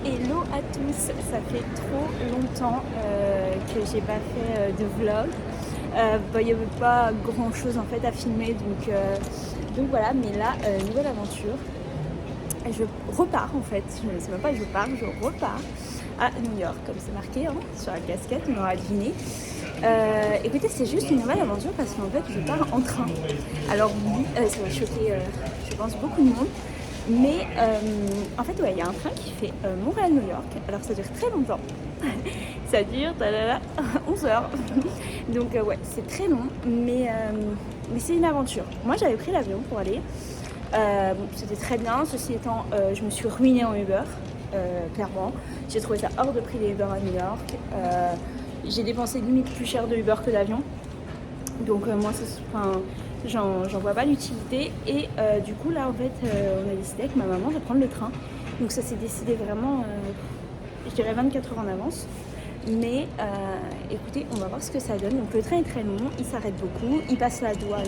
Hello à tous, ça fait trop longtemps que j'ai pas fait de vlog. Il n'y avait pas grand chose en fait à filmer donc voilà, mais là, nouvelle aventure. Je repars en fait, je ne sais même pas que je pars, je repars à New York, comme c'est marqué sur la casquette, on aura deviné. Écoutez, c'est juste une nouvelle aventure parce qu'en fait je pars en train. Alors oui, ça va choquer je pense beaucoup de monde. Mais en fait, ouais, il y a un train qui fait Montréal-New York. Alors ça dure très longtemps. Ça dure 11 heures. Donc ouais, c'est très long, mais c'est une aventure. Moi, j'avais pris l'avion pour aller. C'était très bien. Ceci étant, je me suis ruinée en Uber, clairement. J'ai trouvé ça hors de prix les Uber à New York. J'ai dépensé limite plus cher de Uber que d'avion. Donc moi, j'en vois pas l'utilité. Et du coup, là, en fait, on a décidé avec ma maman de prendre le train. Donc ça s'est décidé vraiment, je dirais 24 heures en avance. Mais écoutez, on va voir ce que ça donne. Donc le train est très long, il s'arrête beaucoup, il passe la douane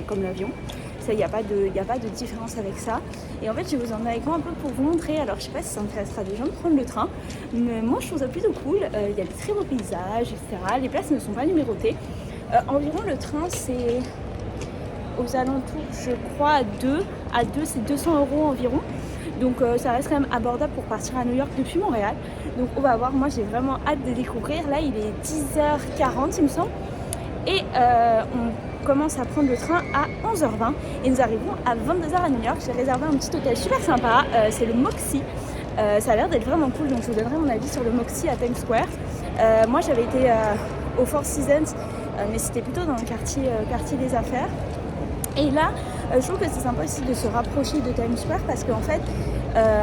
comme l'avion. Ça, il n'y a pas de différence avec ça. Et en fait, je vais vous emmener avec moi un peu pour vous montrer. Alors, je sais pas si ça intéressera des gens de prendre le train, mais moi, je trouve ça plutôt cool. Il y a des très beaux paysages, etc. Les places ne sont pas numérotées. Environ, le train, c'est aux alentours, je crois, à 2, c'est 200 € environ. Donc ça reste quand même abordable pour partir à New York depuis Montréal. Donc on va voir, moi j'ai vraiment hâte de découvrir. Là il est 10h40 il me semble. Et on commence à prendre le train à 11h20. Et nous arrivons à 22h à New York. J'ai réservé un petit hôtel super sympa, c'est le Moxie. Ça a l'air d'être vraiment cool, donc je vous donnerai mon avis sur le Moxie à Times Square. Moi j'avais été au Four Seasons, mais c'était plutôt dans le quartier des affaires. Et là, je trouve que c'est sympa aussi de se rapprocher de Times Square parce qu'en fait,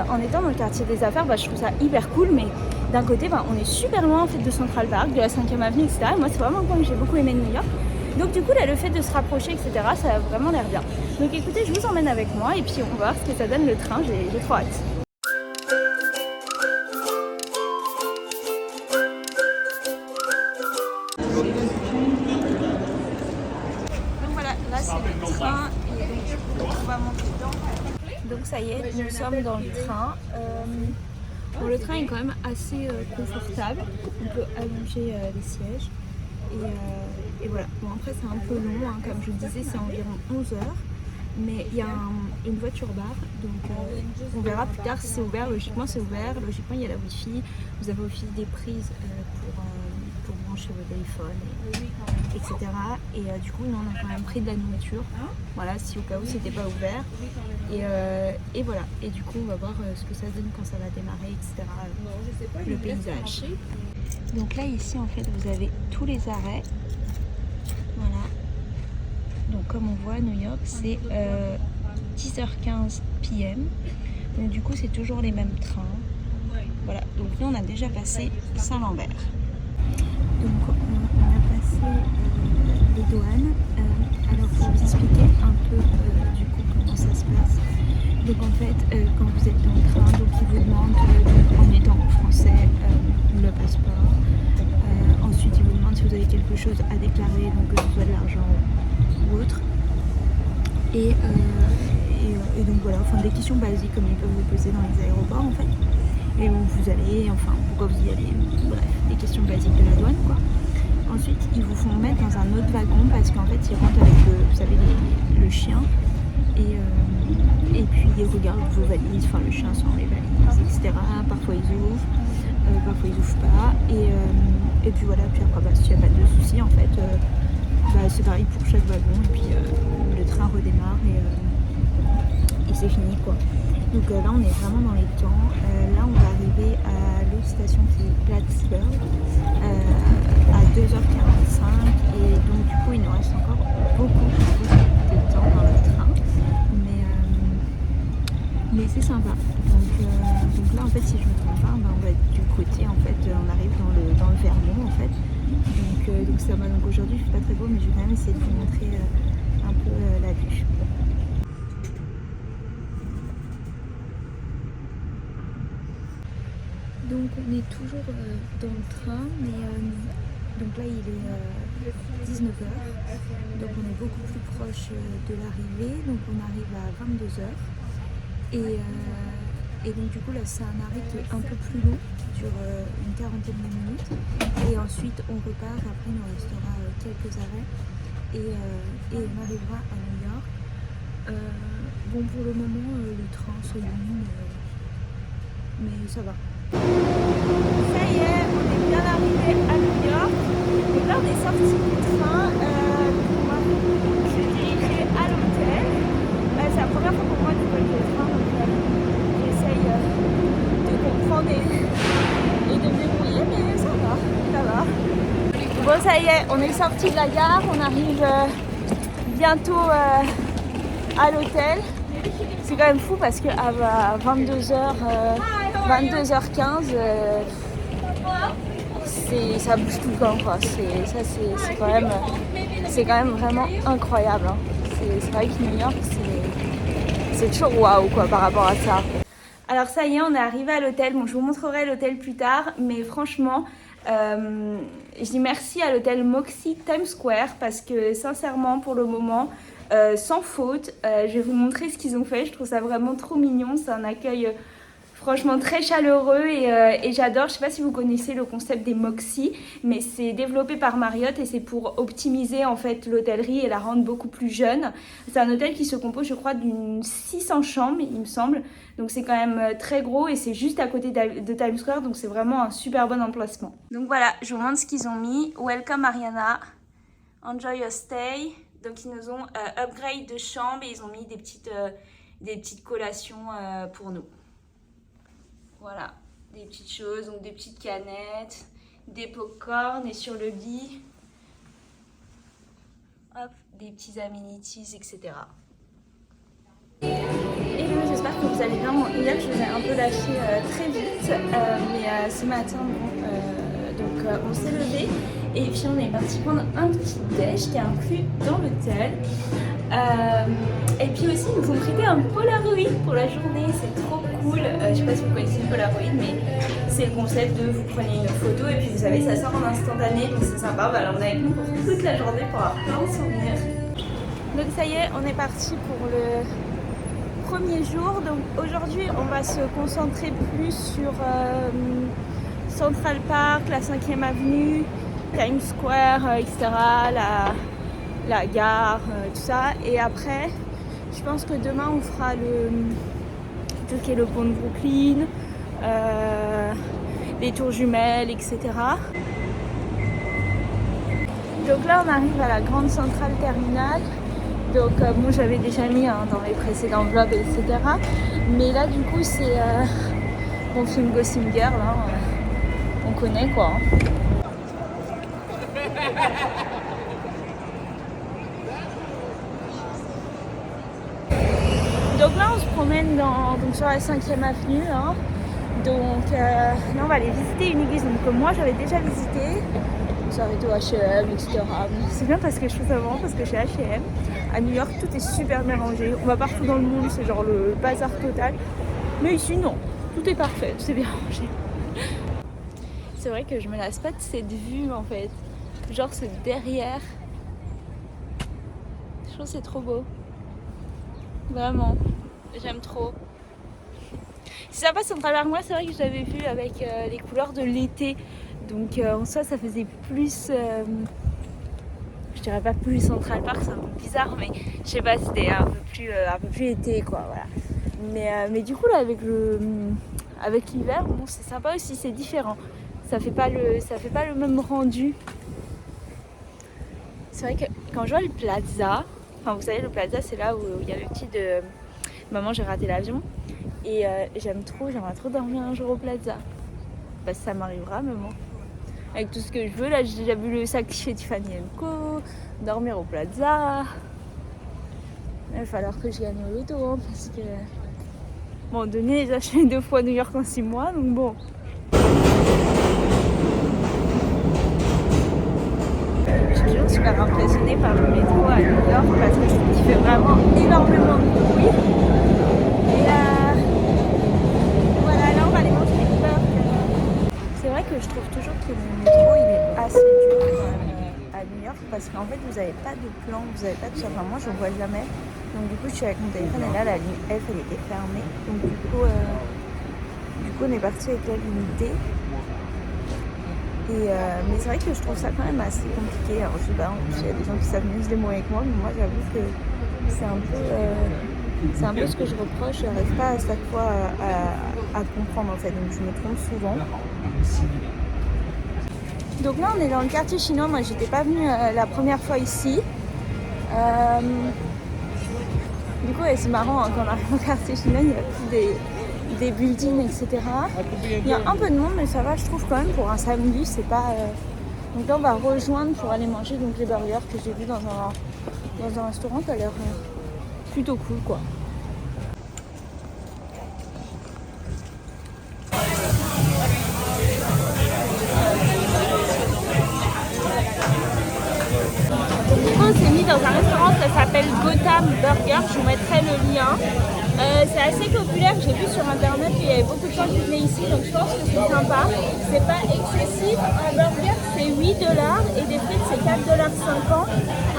en étant dans le quartier des affaires, je trouve ça hyper cool, mais d'un côté, on est super loin en fait, de Central Park, de la 5e avenue, etc. Et moi, c'est vraiment un point que j'ai beaucoup aimé de New York. Donc du coup, là, le fait de se rapprocher, etc., ça a vraiment l'air bien. Donc écoutez, je vous emmène avec moi et puis on va voir ce que ça donne le train, j'ai trop hâte. Là c'est le train et donc on va monter dedans. Donc ça y est, nous sommes dans le train. Bon, le train est quand même assez confortable. On peut allonger les sièges. Et voilà. Bon après c'est un peu long, comme je le disais, c'est environ 11 heures. Mais il y a une voiture bar, donc on verra plus tard si c'est ouvert. Logiquement c'est ouvert, logiquement il y a la wifi. Vous avez aussi des prises pour brancher vos téléphones, etc. Et du coup nous on a quand même pris de la nourriture, voilà, si au cas où c'était pas ouvert. Et voilà, et du coup on va voir ce que ça donne quand ça va démarrer, etc. Le paysage. Donc là ici en fait vous avez tous les arrêts, voilà. Donc comme on voit, New York, c'est 10h15 p.m. Donc du coup, c'est toujours les mêmes trains. Voilà, donc nous, on a déjà passé Saint-Lambert. Donc on a passé les douanes. Alors pour vous expliquer un peu du coup comment ça se passe. Donc en fait, quand vous êtes dans le train, donc ils vous demandent en étant français le passeport. Ensuite, ils vous demandent si vous avez quelque chose à déclarer, donc que ce soit de l'argent ou autre. Et donc voilà, enfin des questions basiques comme ils peuvent vous poser dans les aéroports en fait. Et où vous allez, enfin pourquoi vous y allez, bref, des questions basiques de la douane quoi. Ensuite, ils vous font mettre dans un autre wagon parce qu'en fait ils rentrent avec vous savez, le chien. Et puis ils regardent vos valises, enfin le chien sans les valises, etc. Parfois ils ouvrent, parfois ils ouvrent pas. Et puis voilà, puis après s'il n'y a pas de soucis en fait. C'est pareil pour chaque wagon et puis le train redémarre et c'est fini quoi. Donc là on est vraiment dans les temps. Là on va arriver à l'autre station qui est Plattsburgh à 2h45 et donc du coup il nous reste encore beaucoup de temps dans le train. Mais c'est sympa. Donc là en fait si je me trompe pas, on va être du côté en fait, on arrive dans le Vermont en fait. Donc ça va. Donc aujourd'hui il fait pas très beau mais je vais quand même essayer de vous montrer un peu la vue. Donc on est toujours dans le train mais donc là il est 19h. Donc on est beaucoup plus proche de l'arrivée. Donc on arrive à 22h. Et Et donc du coup là c'est un arrêt qui est un peu plus long, qui dure une quarantaine de minutes. Et ensuite on repart, après il nous restera quelques arrêts et on arrivera à New York. Bon pour le moment le train c'est long mais ça va. Ça y est, on est bien arrivé à New York. Donc là on est sorti du train. Je vais diriger à l'hôtel. C'est la première fois pour moi de prendre le train, donc j'essaye de comprendre et de me débrouiller, mais ça va, ça va. Bon ça y est, on est sorti de la gare, on arrive bientôt à l'hôtel. C'est quand même fou parce qu'à 22h15, ça bouge tout le temps quoi. C'est quand même vraiment incroyable. Hein. C'est vrai que New York, c'est toujours waouh quoi par rapport à ça. Alors ça y est, on est arrivé à l'hôtel. Bon, je vous montrerai l'hôtel plus tard, mais franchement, je dis merci à l'hôtel Moxy Times Square parce que sincèrement, pour le moment, sans faute, je vais vous montrer ce qu'ils ont fait. Je trouve ça vraiment trop mignon. C'est un accueil franchement très chaleureux et j'adore. Je sais pas si vous connaissez le concept des Moxy, mais c'est développé par Marriott et c'est pour optimiser en fait l'hôtellerie et la rendre beaucoup plus jeune. C'est un hôtel qui se compose, je crois, d'une 600 chambres, il me semble. Donc c'est quand même très gros et c'est juste à côté de Times Square, donc c'est vraiment un super bon emplacement. Donc voilà, je vous montre ce qu'ils ont mis. Welcome Ariana, enjoy your stay. Donc ils nous ont upgrade de chambre et ils ont mis des petites collations pour nous. Voilà, des petites choses, donc des petites canettes, des pop-corn et sur le lit, hop, des petits amenities, etc. Hello, j'espère que vous allez bien. Bon, hier, je vous ai un peu lâché très vite, mais ce matin, on s'est levé et puis on est parti prendre un petit déj qui est inclus dans l'hôtel. Et puis aussi, ils nous ont prêté un Polaroid pour la journée, c'est trop cool. Je sais pas si vous connaissez le Polaroid, mais c'est le concept de vous prenez une photo et puis vous savez, ça sort en instantané, donc c'est sympa. Bah, alors on est avec nous pour toute la journée pour avoir plein de souvenirs. Donc ça y est, on est parti pour le premier jour. Donc aujourd'hui, on va se concentrer plus sur Central Park, la 5e avenue, Times Square, etc. La gare, tout ça. Et après, je pense que demain, on fera tout ce qui est le pont de Brooklyn, les tours jumelles, etc. Donc là, on arrive à la grande centrale terminale. Donc bon, j'avais déjà mis dans les précédents vlogs, etc. Mais là, du coup, c'est mon film Gossip Girl, hein, on connaît quoi. Donc là, on se promène sur la 5e avenue. Hein. Donc là, on va aller visiter une église que moi, j'avais déjà visitée. On s'est arrêté au H&M, etc. C'est bien parce que je trouve ça vraiment parce que chez H&M, à New York, tout est super bien rangé. On va partout dans le monde, c'est genre le bazar total. Mais ici, non. Tout est parfait, tout est bien rangé. C'est vrai que je me lasse pas de cette vue, en fait. Genre, ce derrière. Je trouve que c'est trop beau. Vraiment. J'aime trop. C'est sympa, Central Park. Moi, c'est vrai que je l'avais vu avec les couleurs de l'été. Donc en soi ça faisait plus, je dirais pas plus Central Park, c'est un peu bizarre, mais je sais pas, c'était un peu plus été quoi, voilà. Mais du coup là avec l'hiver, bon c'est sympa aussi, c'est différent. Ça fait pas le même rendu. C'est vrai que quand je vois le Plaza, enfin vous savez le Plaza c'est là où il y a le petit de maman j'ai raté l'avion et j'aimerais trop dormir un jour au Plaza. Bah ça m'arrivera même. Avec tout ce que je veux, là j'ai déjà vu le sac chez Tiffany & Co, dormir au Plaza. Il va falloir que je gagne au loto hein, parce que bon donné j'ai acheté 2 fois New York en 6 mois donc bon. Je suis toujours super impressionnée par le métro à New York parce que je trouve qu'il fait vraiment énormément de bruit. Et voilà, là on va aller manger des burgers. C'est vrai que je trouve toujours que le métro il est assez dur à New York parce qu'en fait vous n'avez pas de plan, vous n'avez pas de ça. Enfin, moi je ne vois jamais. Donc du coup je suis avec mon téléphone et là la ligne F elle était fermée. Donc du coup Du coup on est parti avec la l'unité. Mais c'est vrai que je trouve ça quand même assez compliqué. Alors je sais pas, il y a des gens qui savent mieux se débrouiller avec moi, mais moi j'avoue que c'est un peu ce que je reproche. Je n'arrive pas à chaque fois à comprendre en fait, donc je me trompe souvent. Donc là on est dans le quartier chinois, moi j'étais pas venue la première fois ici. Du coup c'est marrant, hein, quand on arrive au quartier chinois il y a plus des buildings, etc. Il y a un peu de monde, mais ça va, je trouve quand même, pour un samedi, c'est pas... Donc là, on va rejoindre pour aller manger donc, les burgers que j'ai vus dans un restaurant qui a l'air plutôt cool, quoi. On s'est mis dans un restaurant, ça s'appelle Gotham Burger, je vous mettrai le lien. C'est assez populaire, j'ai vu sur internet qu'il y avait beaucoup de gens qui venaient ici, donc je pense que c'est sympa. C'est pas excessif, un burger c'est 8$ et des frites c'est 4,50$.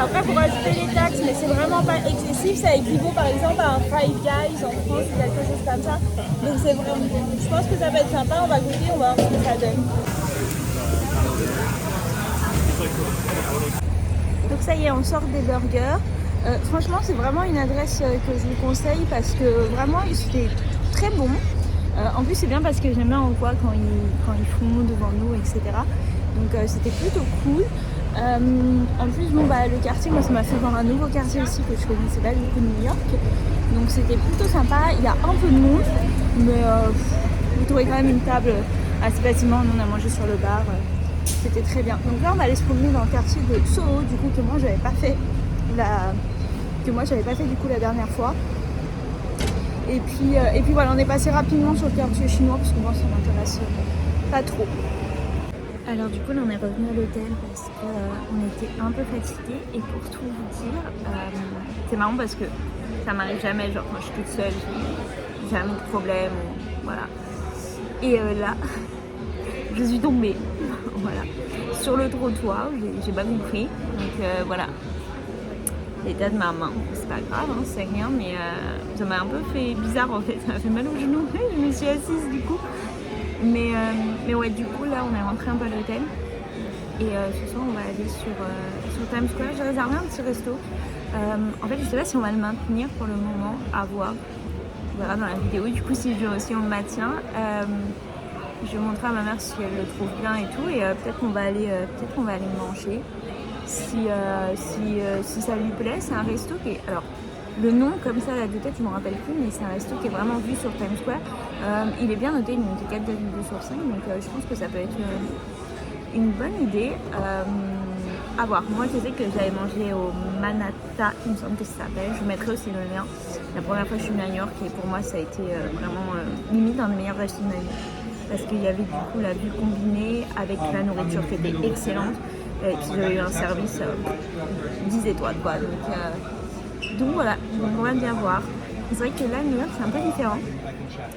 Après pour ajouter les taxes, mais c'est vraiment pas excessif, ça équivaut par exemple à un Five Guys en France ou quelque chose comme ça. Donc c'est vraiment, je pense que ça va être sympa, on va goûter, on va voir ce que ça donne. Donc ça y est, on sort des burgers. Franchement, c'est vraiment une adresse que je vous conseille parce que vraiment, c'était très bon. En plus, c'est bien parce que j'aime bien, on voit quand ils font devant nous, etc. Donc c'était plutôt cool. En plus, bon, le quartier, moi, ça m'a fait voir un nouveau quartier aussi que je connaissais pas du coup de New York. Donc c'était plutôt sympa. Il y a un peu de monde, mais vous trouvez quand même une table assez facilement. Nous, on a mangé sur le bar. C'était très bien. Donc là, on va aller se promener dans le quartier de Soho, du coup, que moi, j'avais pas fait du coup la dernière fois. Et puis voilà, on est passé rapidement sur le quartier chinois parce que moi, ça m'intéresse pas trop. Alors du coup, là, on est revenu à l'hôtel parce qu'on était un peu fatigués. Et pour tout vous dire, c'est marrant parce que ça m'arrive jamais. Genre, quand je suis toute seule, j'ai jamais de problème. Voilà. Et là, je suis tombée. Voilà, sur le trottoir, j'ai pas compris, donc voilà, l'état de ma main, c'est pas grave, hein, c'est rien, mais ça m'a un peu fait bizarre en fait, ça m'a fait mal au genou, je me suis assise du coup, mais ouais, du coup là on est rentré un peu à l'hôtel, et ce soir on va aller sur Times Square. J'ai réservé un petit resto, en fait je sais pas si on va le maintenir pour le moment, à voir, on verra dans la vidéo, du coup si on le maintient. Je vais montrer à ma mère si elle le trouve bien et tout, et peut-être qu'on va aller manger si ça lui plaît. C'est un resto qui est, alors le nom comme ça de tête je me rappelle plus, mais c'est un resto qui est vraiment vu sur Times Square. Il est bien noté, il est 4,2 sur 5, donc je pense que ça peut être une bonne idée. À voir. Moi je sais que j'avais mangé au Manhattan, il me semble que ça s'appelle, je vous mettrai aussi le lien. La première fois que je suis venue à New York, et pour moi ça a été vraiment limite un des meilleurs restos de ma vie. Parce qu'il y avait du coup la vue combinée avec la nourriture qui était excellente, et puis j'avais eu un service 10 étoiles quoi, donc voilà, donc on va bien voir. C'est vrai que là New York c'est un peu différent,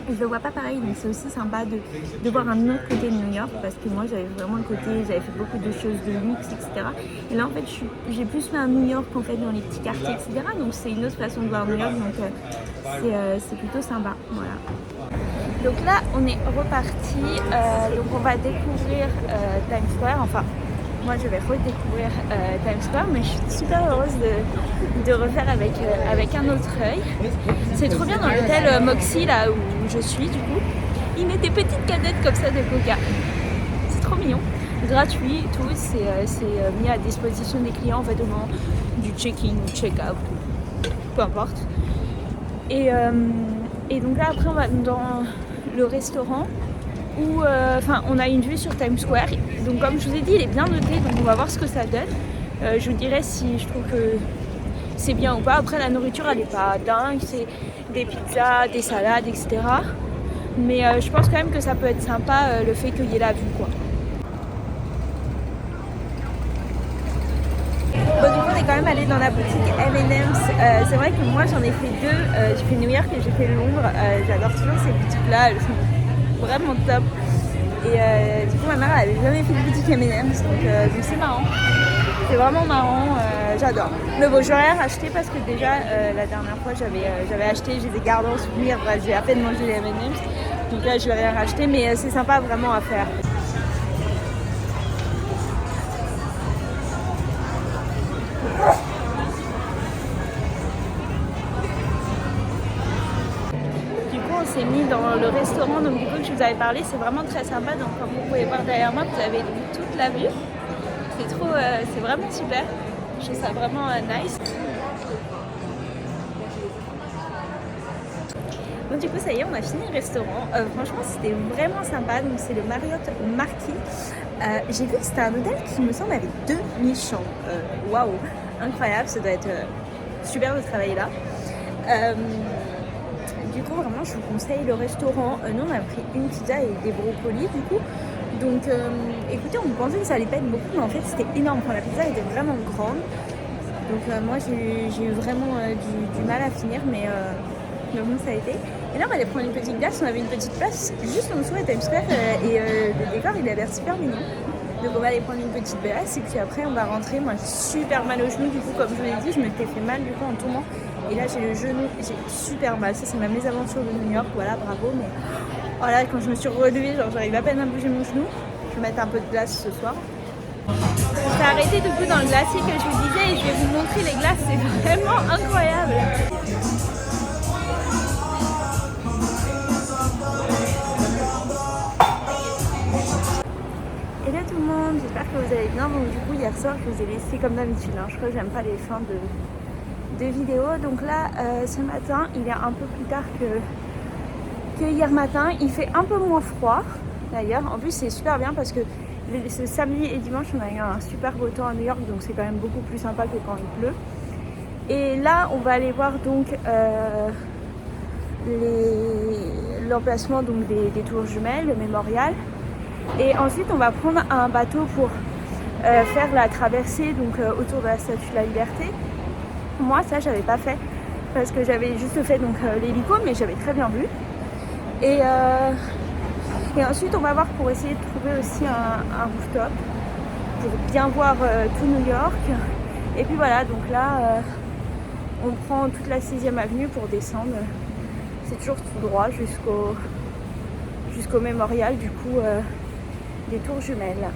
je le vois pas pareil, donc c'est aussi sympa de voir un autre côté de New York, parce que moi j'avais vraiment le côté, j'avais fait beaucoup de choses de luxe, etc. Et là en fait j'ai plus fait un New York en fait dans les petits quartiers, etc. Donc c'est une autre façon de voir New York, donc c'est plutôt sympa, voilà. Donc là, on est reparti, donc on va découvrir Times Square, enfin, moi je vais redécouvrir Times Square, mais je suis super heureuse de refaire avec un autre œil. C'est trop bien dans l'hôtel Moxie, là où je suis du coup. Ils mettent des petites canettes comme ça de coca. C'est trop mignon, gratuit, tout, c'est mis à disposition des clients en fait au moment du check-in ou check-out, peu importe. Et donc là après on va dans le restaurant où on a une vue sur Times Square, donc comme je vous ai dit il est bien noté, donc on va voir ce que ça donne. Je vous dirai si je trouve que c'est bien ou pas. Après la nourriture elle est pas dingue, c'est des pizzas, des salades, etc. Mais je pense quand même que ça peut être sympa le fait qu'il y ait la vue quoi. Bon, du coup on est quand même allé dans la boutique M&M's. C'est vrai que moi j'en ai fait deux, j'ai fait New York et j'ai fait Londres. J'adore toujours ces boutiques là, elles sont vraiment top. Et du coup ma mère elle avait jamais fait de boutique M&M's, donc c'est marrant. C'est vraiment marrant, j'adore. Mais bon, j'aurais rien racheté parce que déjà la dernière fois j'avais acheté, j'ai des gardés en souvenir, bref, j'ai à peine mangé les M&M's. Donc là je vais rien racheter, mais c'est sympa vraiment à faire. On s'est mis dans le restaurant donc du coup que je vous avais parlé, c'est vraiment très sympa. Donc comme vous pouvez voir derrière moi, vous avez donc toute la vue. C'est trop, c'est vraiment super. Je trouve ça vraiment nice. Donc du coup ça y est, on a fini le restaurant. Franchement c'était vraiment sympa. Donc c'est le Marriott Marquis. J'ai vu que c'était un hôtel qui me semble avait 2000 chambres. Waouh, incroyable, ça doit être super de travailler là. Du coup, vraiment, je vous conseille le restaurant. Nous, on a pris une pizza et des brocolis, du coup. Donc, écoutez, on pensait que ça allait pas être beaucoup, mais en fait, c'était énorme. Enfin, la pizza était vraiment grande. Donc, moi, j'ai eu vraiment du mal à finir, mais bon, ça a été. Et là, on va aller prendre une petite glace. On avait une petite place juste en dessous à Times Square et le décor, il a l'air super mignon. Donc, on va aller prendre une petite glace et puis après, on va rentrer. Moi, j'ai super mal au genou. Du coup, comme je vous l'ai dit, je m'étais fait mal du coup en tombant. Et là, j'ai le genou, j'ai super mal. Ça, c'est ma mésaventure de New York. Voilà, bravo. Mais voilà, quand je me suis relevée, genre, j'arrive à peine à bouger mon genou. Je vais mettre un peu de glace ce soir. On s'est arrêté du coup dans le glacier que je vous disais et je vais vous montrer les glaces. C'est vraiment incroyable. Hello tout le monde, j'espère que vous allez bien. Donc du coup, hier soir, je vous ai laissé comme d'habitude. Je crois que j'aime pas les fins de vidéo. Donc là, ce matin, il est un peu plus tard que hier matin. Il fait un peu moins froid d'ailleurs. En plus, c'est super bien parce que ce samedi et dimanche, on a eu un super beau temps à New York. Donc c'est quand même beaucoup plus sympa que quand il pleut. Et là, on va aller voir donc l'emplacement donc des tours jumelles, le mémorial. Et ensuite, on va prendre un bateau pour faire la traversée donc, autour de la Statue de la Liberté. Moi, ça, j'avais pas fait parce que j'avais juste fait donc l'hélico, mais j'avais très bien vu. Et ensuite, on va voir pour essayer de trouver aussi un rooftop pour bien voir tout New York. Et puis voilà, donc là, on prend toute la 6e avenue pour descendre. C'est toujours tout droit jusqu'au mémorial du coup des tours jumelles.